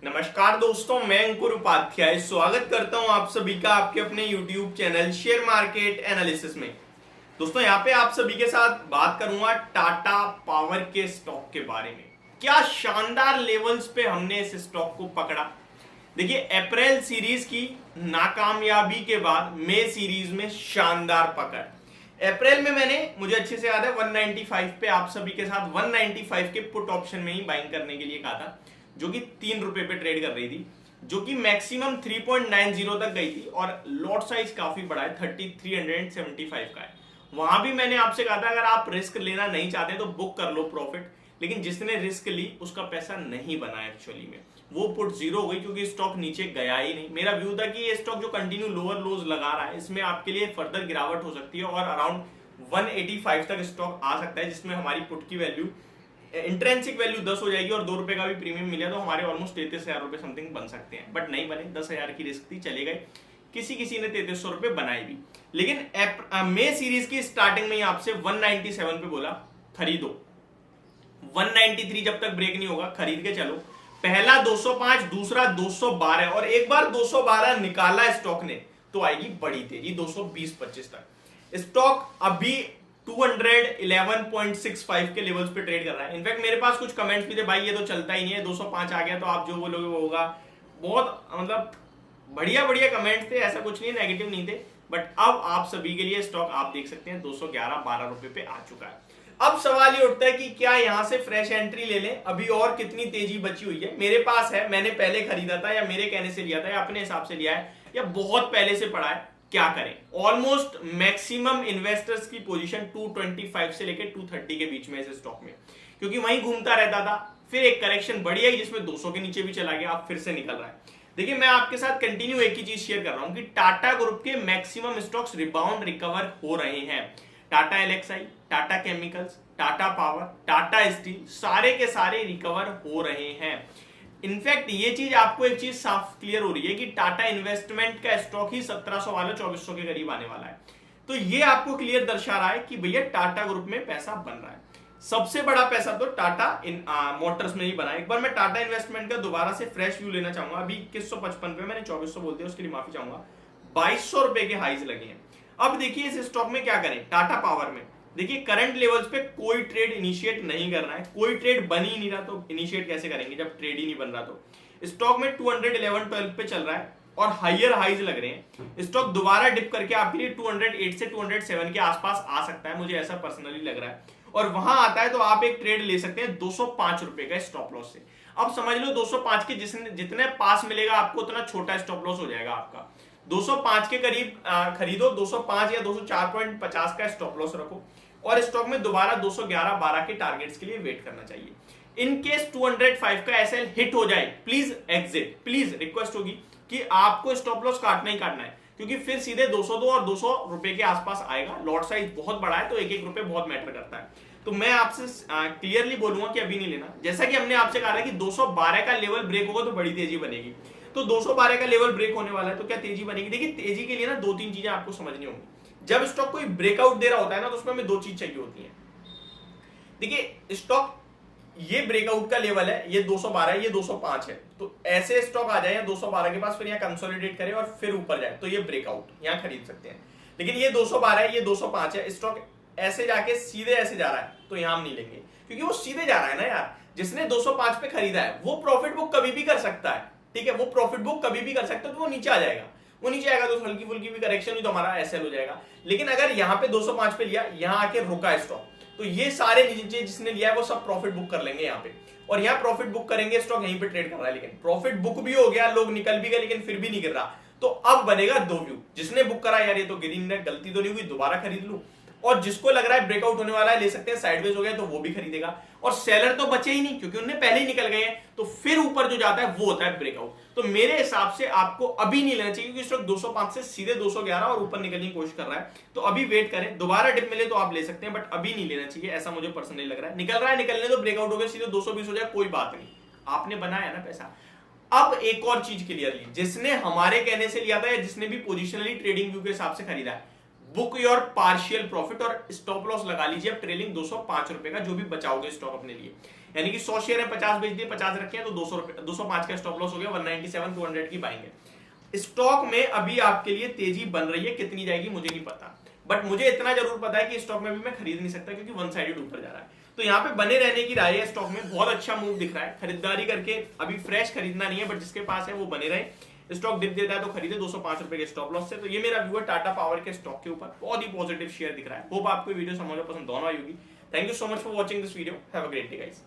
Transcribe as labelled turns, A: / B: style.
A: नमस्कार दोस्तों, मैं अंकुर उपाध्याय स्वागत करता हूं आप सभी का आपके अपने YouTube channel share market analysis में। दोस्तों यहां पे आप सभी के साथ बात करूंगा टाटा पावर के स्टॉक के बारे में। क्या शानदार लेवल्स पे हमने इस स्टॉक को पकड़ा। देखिए, अप्रैल सीरीज की नाकामयाबी के बाद मई सीरीज में शानदार पकड़। अप्रैल में मुझे अच्छे से याद है 195 पे आप सभी के साथ 195 के पुट ऑप्शन में ही बाइंग करने के लिए कहा था, जो कि 3 रुपए पे ट्रेड कर रही थी, जो कि मैक्सिमम 3.90 तक गई थी और लॉट साइज काफी बड़ा है, 3375 का है। वहां भी मैंने आपसे कहा था अगर आप रिस्क लेना नहीं चाहते तो बुक कर लो प्रॉफिट, लेकिन जिसने रिस्क ली उसका पैसा नहीं बना एक्चुअली में, वो पुट जीरो हो गई क्योंकि स्टॉक नीचे गया ही नहीं। मेरा व्यू था कि ये स्टॉक जो कंटिन्यू लोअर लोज लगा रहा है इसमें आपके लिए फर्दर गिरावट हो सकती है और अराउंड 185 तक स्टॉक आ सकता है, जिसमें हमारी पुट की वैल्यू इंट्रेंसिक वैल्यू 10 हो जाएगी और 2 रुपए का भी प्रीमियम मिला तो हमारे ऑलमोस्ट 33,000 रुपए समथिंग बन सकते हैं, बट नहीं बने। 10,000 की रिस्क थी, चले गए। किसी ने 3300 रुपए बनाए भी। लेकिन मई सीरीज की स्टार्टिंग में ही आपसे 197 पे बोला खरीदो, 193 जब तक ब्रेक नहीं होगा खरीद के चलो। पहला 205, दूसरा 212 और एक बार 212 निकाला स्टॉक ने तो आएगी बड़ी तेजी 220-25 तक। स्टॉक अभी 211.65 के लेवल्स पे ट्रेड कर रहा है। इनफैक्ट मेरे पास कुछ कमेंट्स भी थे, भाई ये तो चलता ही नहीं है, 205 आ गया तो आप जो बोलोगे वो होगा। बहुत मतलब बढ़िया कमेंट्स थे, ऐसा कुछ नहीं, नेगेटिव नहीं थे। बट अब आप सभी के लिए स्टॉक आप देख सकते हैं 211-12 रुपए पे आ चुका है। अब सवाल ये उठता है कि क्या यहां से फ्रेश एंट्री ले लें, अभी और कितनी तेजी बची हुई है। मेरे पास है, मैंने पहले खरीदा था या मेरे कहने से लिया था या अपने हिसाब से लिया है या बहुत पहले से पड़ा है, क्या करें। ऑलमोस्ट मैक्सिमम इन्वेस्टर्स की पोजीशन 225 से लेकर 230 के बीच में इस स्टॉक में, क्योंकि वहीं घूमता रहता था। फिर एक करेक्शन बढ़ी है जिसमें 200 के नीचे भी चला गया, अब फिर से निकल रहा है। देखिए, मैं आपके साथ कंटिन्यू एक ही चीज शेयर कर रहा हूं कि टाटा ग्रुप के मैक्सिमम स्टॉक्स रिबाउंड रिकवर हो रहे हैं। Tata LXI, Tata chemicals, Tata power, Tata steel, सारे के सारे रिकवर हो रहे हैं। इनफैक्ट ये चीज आपको एक चीज साफ क्लियर हो रही है कि टाटा इन्वेस्टमेंट का स्टॉक ही 1700 वाला 2400 के करीब आने वाला है। तो ये आपको क्लियर दर्शा रहा है कि भैया टाटा ग्रुप में पैसा बन रहा है। सबसे बड़ा पैसा तो टाटा मोटर्स में ही बना है। एक बार मैं टाटा इन्वेस्टमेंट का दोबारा से फ्रेश व्यू लेना चाहूंगा। अभी 2155 पे, मैंने 2400 बोल दिया, उसके लिए माफी चाहूंगा। 2200 रुपए के हाइज लगे हैं। अब देखिए इस स्टॉक में क्या करें। टाटा पावर में देखिए करंट लेवल्स पे कोई ट्रेड इनिशिएट नहीं करना है, कोई ट्रेड बन ही नहीं रहा तो इनिशिएट कैसे करेंगे जब ट्रेड ही नहीं बन रहा। तो स्टॉक में 211-12 पे चल रहा है और हायर हाइज लग रहे हैं। स्टॉक दोबारा डिप करके आपके लिए 208 से 207 के आसपास आ सकता है, मुझे ऐसा पर्सनली लग रहा है। और वहां आता है तो आप एक ट्रेड ले सकते हैं 205 रुपए का स्टॉप लॉस से। अब समझ लो 205 के जितने पास मिलेगा आपको उतना छोटा स्टॉप लॉस हो जाएगा आपका। 205 के करीब खरीदो, 205 या 204.50 का स्टॉप लॉस रखो और स्टॉक में दोबारा 211-12 के टारगेट्स के लिए वेट करना चाहिए। इन केस 205 का एसएल हिट हो जाए प्लीज एग्जिट। प्लीज रिक्वेस्ट होगी कि आपको स्टॉप लॉस काटना ही काटना है, क्योंकि फिर सीधे 202 और 200 रुपए के आसपास आएगा। लॉट साइज बहुत बड़ा है तो एक रुपए बहुत मैटर करता है। तो मैं आपसे क्लियरली बोलूंगा कि अभी नहीं लेना। जैसा कि हमने आपसे कहा था कि 212 का लेवल ब्रेक होगा तो बड़ी तेजी बनेगी, तो 212 का लेवल ब्रेक होने वाला है तो क्या तेजी बनेगी। देखिए, तेजी के लिए ना 2-3 चीजें आपको समझनी होंगी। जब स्टॉक कोई ब्रेकआउट दे रहा होता है ना तो उसमें हमें 2 चीज चाहिए होती है। देखिए, स्टॉक ये ब्रेकआउट का लेवल है, ये 212 है, ये 205 है, तो ऐसे स्टॉक आ जाए 212 के पास, फिर यहाँ कंसोलिडेट करे और फिर ऊपर जाए तो ये ब्रेकआउट यहाँ खरीद सकते हैं। लेकिन ये 212 है, ये 205 है, स्टॉक ऐसे जाके सीधे ऐसे जा रहा है तो यहां हम नहीं लेंगे, क्योंकि वो सीधे जा रहा है ना यार। जिसने 205 पे खरीदा है वो प्रॉफिट बुक कभी भी कर सकता है, ठीक है, वो प्रॉफिट बुक कभी भी कर सकता है। तो वो नीचे आ जाएगा, वो नीचे आएगा तो हल्की फुल्की भी करेक्शन हुई तो हमारा एसएल हो जाएगा। लेकिन अगर यहाँ पे 205 पे लिया, यहाँ आके रुका स्टॉक, तो ये सारे नीचे जिसने लिया है वो सब प्रॉफिट बुक कर लेंगे यहाँ पे, और यहाँ प्रॉफिट बुक करेंगे। स्टॉक यहीं पे ट्रेड कर रहा है, लेकिन प्रॉफिट बुक भी हो गया, लोग निकल भी गए, लेकिन फिर भी नहीं गिर रहा। तो अब बनेगा 2 व्यू। जिसने बुक करा यार ये तो गिरी नहीं, गलती तो नहीं हुई, दोबारा खरीद लूं, और जिसको लग रहा है ब्रेकआउट होने वाला है ले सकते हैं, साइडवेज हो गया तो वो भी खरीदेगा। और सेलर तो बचे ही नहीं क्योंकि उन्हें पहले ही निकल गए हैं, तो फिर ऊपर जो जाता है वो होता है ब्रेकआउट। तो मेरे हिसाब से आपको अभी नहीं लेना चाहिए, क्योंकि स्टॉक 205 से सीधे 211 और ऊपर निकलने की कोशिश कर रहा है। तो अभी वेट करें, दोबारा डिप मिले तो आप ले सकते हैं, बट अभी नहीं लेना चाहिए, ऐसा मुझे पर्सनली लग रहा है। निकल रहा है, निकलने तो, ब्रेकआउट हो गया सीधे 220 हो जाए कोई बात नहीं, आपने बनाया ना पैसा। अब एक और चीज क्लियरली, जिसने हमारे कहने से लिया था या जिसने भी पोजिशनली ट्रेडिंग व्यू के हिसाब से खरीदा है, बुक योर पार्शियल प्रॉफिट और स्टॉप लॉस लगा लीजिए अब ट्रेलिंग 205 रुपए का, जो भी बचाओगे स्टॉक अपने लिए। यानी कि 100 शेयर है, 50 बेच दिए, 50 रखे हैं, तो 200 रुपए 205 का स्टॉप लॉस हो गया, 197 200 की बाइंग है। स्टॉक में अभी आपके लिए तेजी बन रही है, कितनी जाएगी मुझे नहीं पता, बट मुझे इतना जरूर पता है कि स्टॉक में भी मैं खरीद नहीं सकता क्योंकि वन साइडेड ऊपर जा रहा है। तो यहाँ पे बने रहने की राय है, स्टॉक में बहुत अच्छा मूव दिख रहा है, खरीदारी करके अभी फ्रेश खरीदना नहीं है, बट जिसके पास है वो बने रहे। स्टॉक डिप देता है तो खरीदे 205 रुपए के स्टॉप लॉस से। तो ये मेरा व्यू है टाटा पावर के स्टॉक के ऊपर, बहुत ही पॉजिटिव शेयर दिख रहा है। होप आपको वीडियो समझ में पसंद दोनों आई होगी। Thank you so much for watching this video, have a great day guys.